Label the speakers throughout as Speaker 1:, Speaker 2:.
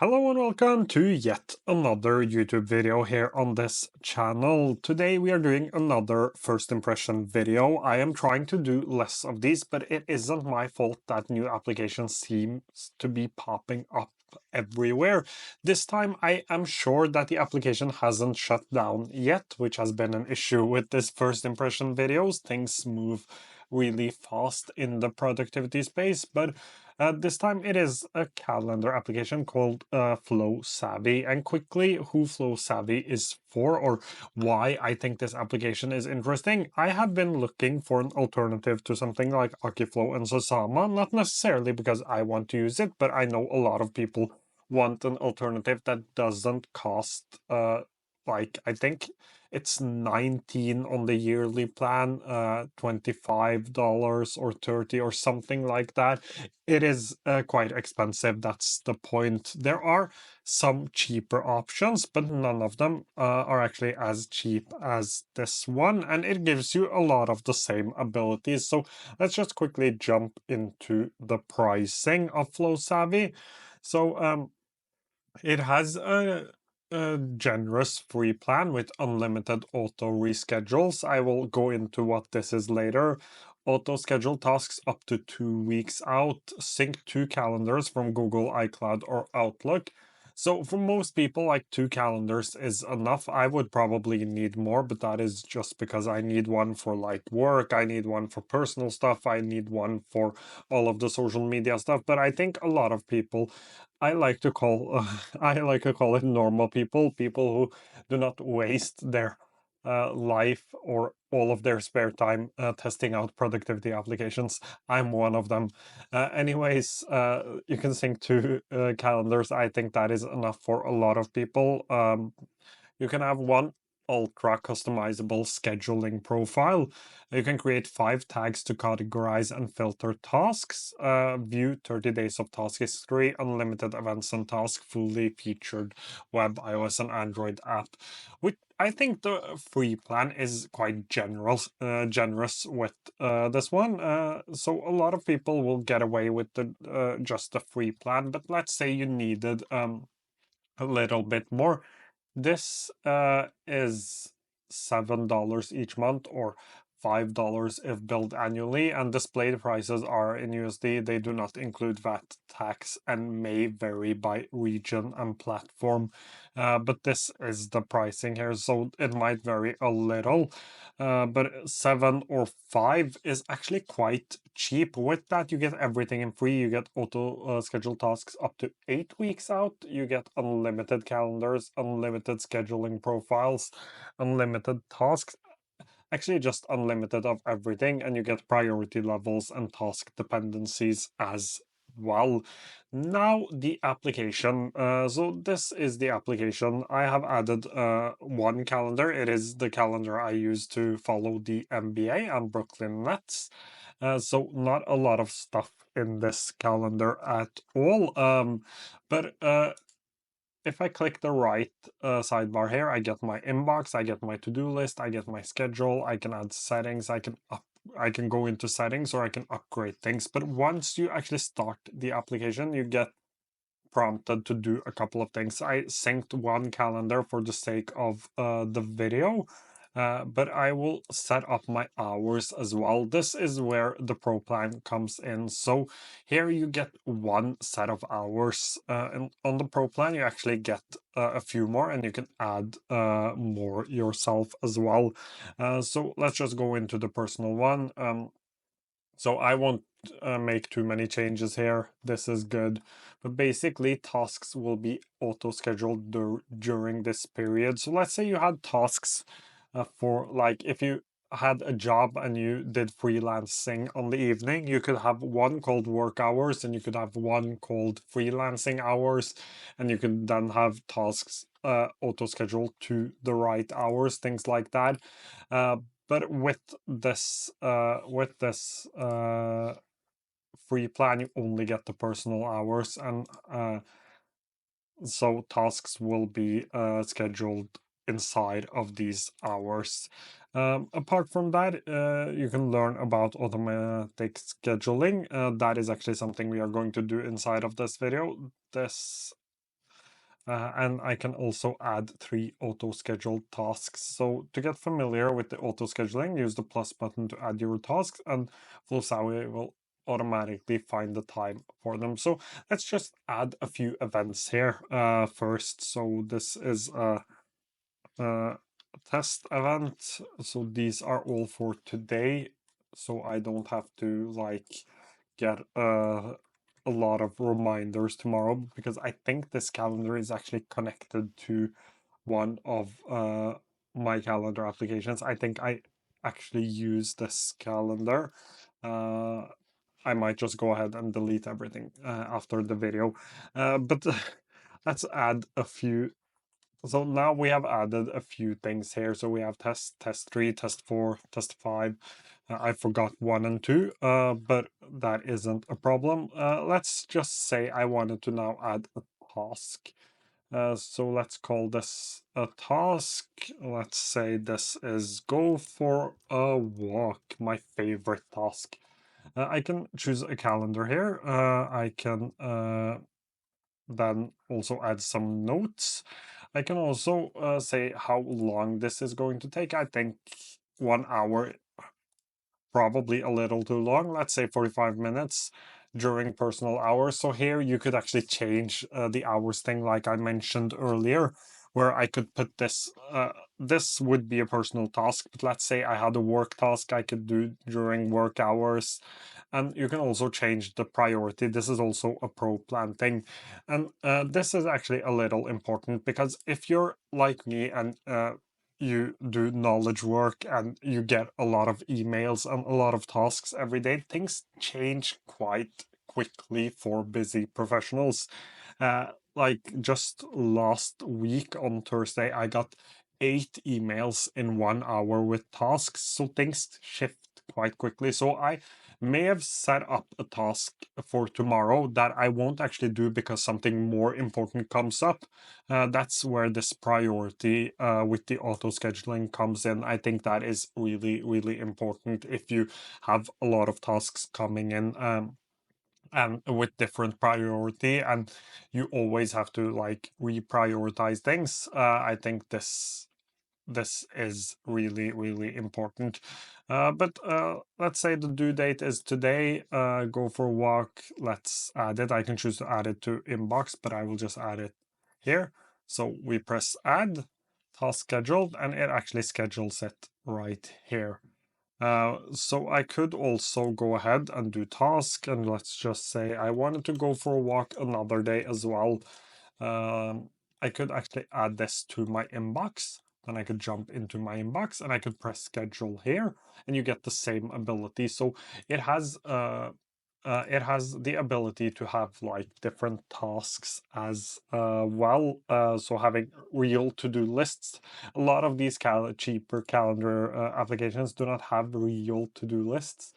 Speaker 1: Hello and welcome to yet another YouTube video here on this channel. Today we are doing another first impression video. I am trying to do less of these, but it isn't my fault that new applications seems to be popping up everywhere. This time I am sure that the application hasn't shut down yet, which has been an issue with this first impression videos. Things move really fast in the productivity space, but this time it is a calendar application called Flowsavy. And quickly, who Flowsavy is for or why I think this application is interesting. I have been looking for an alternative to something like Akiflow and sunsama, not necessarily because I want to use it, but I know a lot of people want an alternative that doesn't cost like I think it's 19 on the yearly plan, $25 or 30 or something like that. It is quite expensive. That's the point. There are some cheaper options, but none of them are actually as cheap as this one, and it gives you a lot of the same abilities. So let's just quickly jump into the pricing of Flowsavy. So it has a generous free plan with unlimited auto reschedules. I will go into what this is later. Auto schedule tasks up to 2 weeks out. Sync two calendars from Google, iCloud, or Outlook. So for most people, like 2 calendars is enough. I would probably need more, but that is just because I need one for like work. I need one for personal stuff. I need one for all of the social media stuff. But I think a lot of people I like to call I like to call it normal people, people who do not waste their life or all of their spare time testing out productivity applications. I'm one of them. Anyways, you can sync two calendars. I think that is enough for a lot of people. You can have one ultra customizable scheduling profile. You can create 5 tags to categorize and filter tasks, view 30 days of task history, unlimited events and tasks, fully featured web, iOS, and Android app. Which I think the free plan is quite generous with this one. So a lot of people will get away with the just the free plan. But let's say you needed a little bit more. This is $7 each month or $5 if billed annually, and displayed prices are in USD. They do not include VAT tax and may vary by region and platform. But this is the pricing here, so it might vary a little. But 7 or 5 is actually quite cheap. With that, you get everything in free. You get auto schedule tasks up to 8 weeks out. You get unlimited calendars, unlimited scheduling profiles, unlimited tasks. Actually, just unlimited of everything, and you get priority levels and task dependencies as well. Now the application. So this is the application. I have added one calendar. It is the calendar I use to follow the NBA and Brooklyn Nets. So not a lot of stuff in this calendar at all. But if I click the right sidebar here, I get my inbox, I get my to-do list, I get my schedule, I can add settings, I can go into settings or I can upgrade things. But once you actually start the application, you get prompted to do a couple of things. I synced one calendar for the sake of the video, but I will set up my hours as well. This is where the Pro plan comes in. So here you get one set of hours. And on the Pro plan, you actually get a few more, and you can add more yourself as well. So let's just go into the personal one. So I won't make too many changes here. This is good. But basically, tasks will be auto-scheduled during this period. So let's say you had tasks for, like, if you had a job and you did freelancing on the evening, you could have one called work hours and you could have one called freelancing hours, and you could then have tasks auto-scheduled to the right hours, things like that. But with this free plan, you only get the personal hours, and so tasks will be scheduled inside of these hours. Apart from that, you can learn about automatic scheduling. That is actually something we are going to do inside of this video. This And I can also add 3 auto-scheduled tasks. So to get familiar with the auto-scheduling, use the plus button to add your tasks, and Flowsavy will automatically find the time for them. So let's just add a few events here first. So this is a test event. So these are all for today. So I don't have to like get a lot of reminders tomorrow because I think this calendar is actually connected to one of my calendar applications. I think I actually use this calendar. Uh, I might just go ahead and delete everything after the video. But let's add a few. So now we have added a few things here. So we have test 3, test 4, test 5. I forgot 1 and 2, but that isn't a problem. Let's just say I wanted to now add a task. So let's call this a task. Let's say this is go for a walk, my favorite task. I can choose a calendar here. I can then also add some notes. I can also say how long this is going to take. I think 1 hour, probably a little too long. Let's say 45 minutes during personal hours. So here you could actually change the hours thing like I mentioned earlier, where I could put this, this would be a personal task, but let's say I had a work task I could do during work hours. And you can also change the priority. This is also a pro plan thing. And this is actually a little important because if you're like me and you do knowledge work and you get a lot of emails and a lot of tasks every day, things change quite quickly for busy professionals. Like just last week on Thursday, I got 8 emails in 1 hour with tasks, so things shift quite quickly. So I may have set up a task for tomorrow that I won't actually do because something more important comes up. That's where this priority with the auto scheduling comes in. I think that is really, really important if you have a lot of tasks coming in. And with different priority, and you always have to like reprioritize things. I think this is really, really important. But let's say the due date is today. Go for a walk. Let's add it. I can choose to add it to inbox, but I will just add it here. So we press add, task scheduled, and it actually schedules it right here. So I could also go ahead and do task, and let's just say I wanted to go for a walk another day as well. I could actually add this to my inbox. Then I could jump into my inbox and I could press schedule here, and you get the same ability. So it has it has the ability to have like different tasks as well. So having real to-do lists. A lot of these cheaper calendar applications do not have real to-do lists.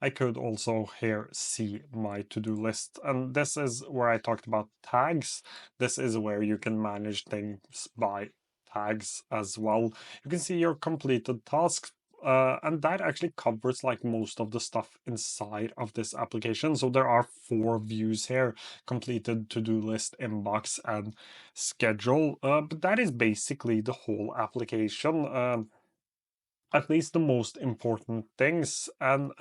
Speaker 1: I could also here see my to-do list. And this is where I talked about tags. This is where you can manage things by tags as well. You can see your completed tasks. And that actually covers like most of the stuff inside of this application. So there are 4 views here: completed, to-do list, inbox, and schedule. But that is basically the whole application. At least the most important things. And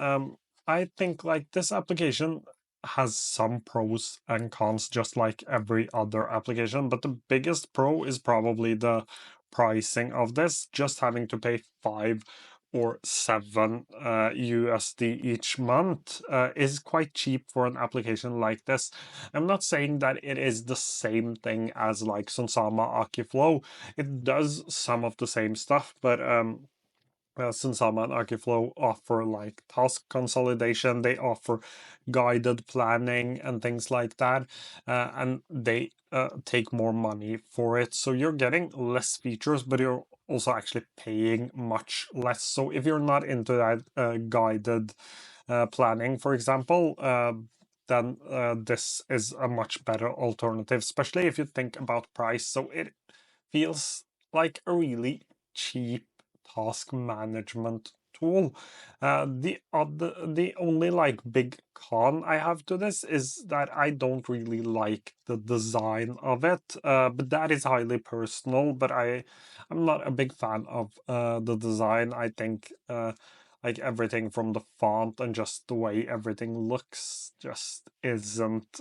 Speaker 1: I think like this application has some pros and cons, just like every other application. But the biggest pro is probably the pricing of this, just having to pay 5 or 7 USD each month is quite cheap for an application like this. I'm not saying that it is the same thing as like Sunsama Akiflow. It does some of the same stuff, but Sunsama and Akiflow offer like task consolidation, they offer guided planning and things like that, and they take more money for it. So you're getting less features, but you're also actually paying much less. So if you're not into that guided planning, for example, then this is a much better alternative, especially if you think about price. So it feels like a really cheap task management tool. The only like big con I have to this is that I don't really like the design of it. But that is highly personal. But I'm not a big fan of the design. I think like everything from the font and just the way everything looks just isn't.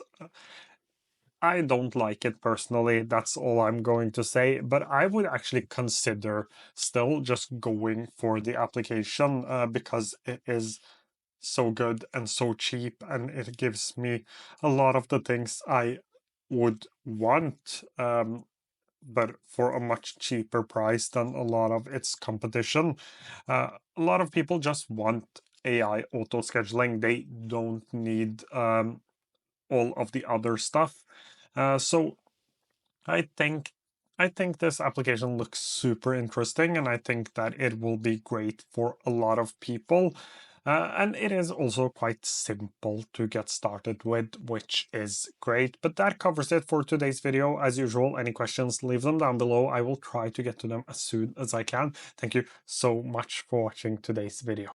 Speaker 1: I don't like it personally. That's all I'm going to say. But I would actually consider still just going for the application because it is so good and so cheap, and it gives me a lot of the things I would want, but for a much cheaper price than a lot of its competition. A lot of people just want AI auto scheduling. They don't need all of the other stuff. So I think I think this application looks super interesting, and I think that it will be great for a lot of people. And it is also quite simple to get started with, which is great. But that covers it for today's video. As usual, any questions, leave them down below. I will try to get to them as soon as I can. Thank you so much for watching today's video.